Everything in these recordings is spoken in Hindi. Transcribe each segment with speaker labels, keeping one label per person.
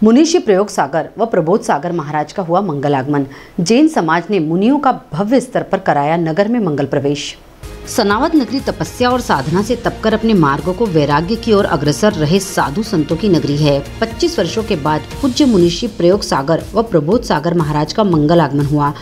Speaker 1: मुनीषी प्रयोग सागर व प्रबोध सागर महाराज का हुआ मंगल आगमन। जैन समाज ने मुनियों का भव्य स्तर पर कराया नगर में मंगल प्रवेश। सनावद नगरी तपस्या और साधना से तपकर अपने मार्गों को वैराग्य की ओर अग्रसर रहे साधु संतों की नगरी है। 25 वर्षों के बाद पूज्य मुनीषी प्रयोग सागर व प्रबोध सागर महाराज का मंगल आगमन हुआ।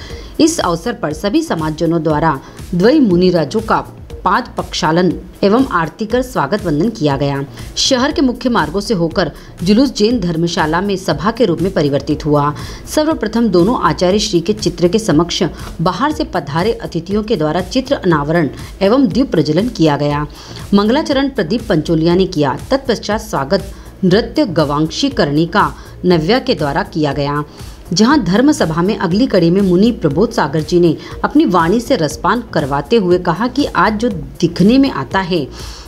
Speaker 1: इस अवसर पर सभी समाजजनों द्वारा द्वय मुनिराजों का पाद प्रक्षालन एवं आरती कर स्वागत वंदन किया गया। शहर के मुख्य मार्गों से होकर जुलूस जैन धर्मशाला में सभा के रूप में परिवर्तित हुआ। सर्वप्रथम दोनों आचार्य श्री के चित्र के समक्ष बाहर से पधारे अतिथियों के द्वारा चित्र अनावरण एवं दीप प्रज्वलन किया गया। मंगलाचरण प्रदीप पंचोलिया ने किया। तत्पश्चात स्वागत नृत्य गवांशी कर्णिका नव्या के द्वारा किया गया। जहां धर्म सभा में अगली कड़ी में मुनि प्रबोध सागर जी ने अपनी वाणी से रसपान करवाते हुए कहा कि आज जो दिखने में आता है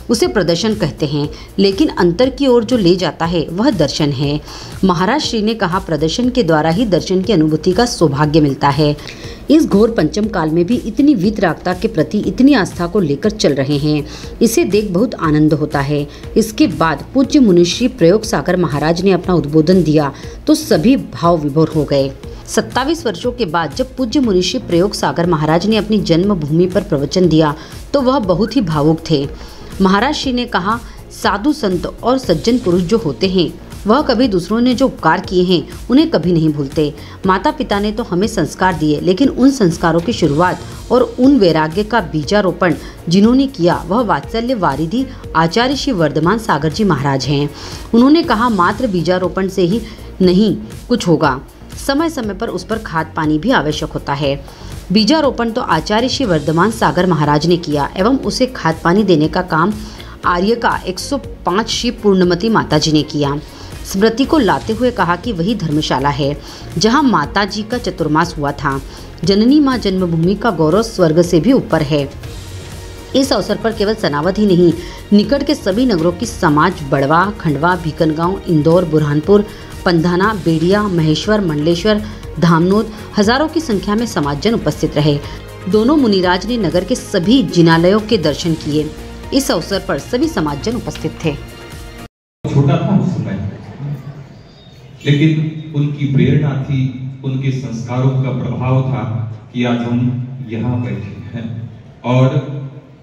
Speaker 1: उसे प्रदर्शन कहते हैं, लेकिन अंतर की ओर जो ले जाता है वह दर्शन है। महाराज श्री ने कहा, प्रदर्शन के द्वारा ही दर्शन की अनुभूति का सौभाग्य मिलता है। इस घोर पंचम काल में भी इतनी वीतरागता के प्रति इतनी आस्था को लेकर चल रहे हैं, इसे देख बहुत आनंद होता है। इसके बाद पूज्य मुनीषी प्रयोग सागर महाराज ने अपना उद्बोधन दिया तो सभी भाव विभोर हो गए। 27 वर्षों के बाद जब पूज्य मुनीषी प्रयोग सागर महाराज ने अपनी जन्मभूमि पर प्रवचन दिया तो वह बहुत ही भावुक थे। महाराज श्री ने कहा, साधु संत और सज्जन पुरुष जो होते हैं वह कभी दूसरों ने जो उपकार किए हैं उन्हें कभी नहीं भूलते। माता पिता ने तो हमें संस्कार दिए, लेकिन उन संस्कारों की शुरुआत और उन वैराग्य का बीजारोपण जिन्होंने किया वह वात्सल्य वारिधि आचार्य श्री वर्धमान सागर जी महाराज हैं। उन्होंने कहा, मात्र बीजारोपण से ही नहीं कुछ होगा, समय समय पर उस पर खाद पानी भी आवश्यक होता है। बीजारोपण तो आचार्य श्री वर्धमान सागर महाराज ने किया एवं उसे खाद पानी देने का काम आर्य का 105 श्री पूर्णमती माता जी ने किया। स्मृति को लाते हुए कहा कि वही धर्मशाला है जहां माता जी का चतुर्मास हुआ था। जननी मां जन्मभूमि का गौरव स्वर्ग से भी ऊपर है। इस अवसर पर केवल सनावद ही नहीं, निकट के सभी नगरों की समाज बड़वा, खंडवा, भीकनगांव, इंदौर, बुरहानपुर, पंधाना, बेड़िया, महेश्वर, मंडलेश्वर, धामनोद हजारों की संख्या में समाजजन उपस्थित रहे। दोनों मुनिराज ने नगर के सभी जिनालयों के दर्शन किए। इस अवसर पर सभी समाजजन उपस्थित थे।
Speaker 2: छोटा था उस समय, लेकिन उनकी प्रेरणा थी, उनके संस्कारों का प्रभाव था कि आज हम यहाँ बैठे हैं। और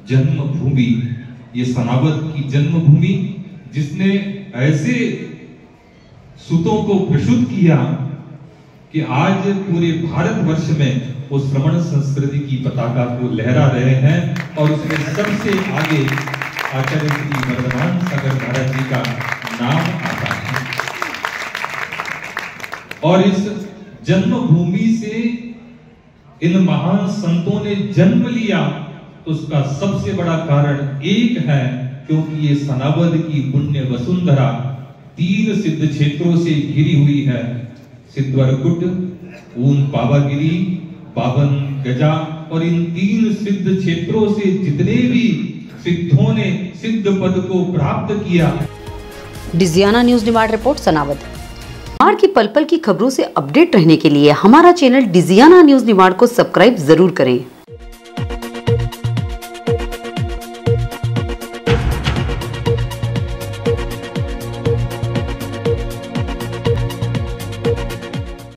Speaker 2: जन्मभूमि, ये सनावद की जन्मभूमि जिसने ऐसे सुतों को प्रसूत किया कि आज पूरे भारतवर्ष में वो श्रमण संस्कृति की पताका को लहरा रहे हैं। और उसमें सबसे आगे आचार्य श्री वर्धमान सागर महाराज जी का नाम आता है। और इस जन्मभूमि से इन महान संतों ने जन्म लिया तो उसका सबसे बड़ा कारण एक है, क्योंकि ये सनावद की पुण्य वसुंधरा 3 सिद्ध क्षेत्रों से घिरी हुई है। सिद्धवरकुट, ऊन पावागिरी, बावन गजा, और इन 3 सिद्ध क्षेत्रों से जितने भी सिद्धों ने सिद्ध पद को प्राप्त किया।
Speaker 1: डिजियाना न्यूज निवाड़ रिपोर्ट सनावद। निवाड़ की पल पल की खबरों से अपडेट रहने के लिए हमारा चैनल डिजियाना न्यूज निवाड़ को सब्सक्राइब जरूर करें।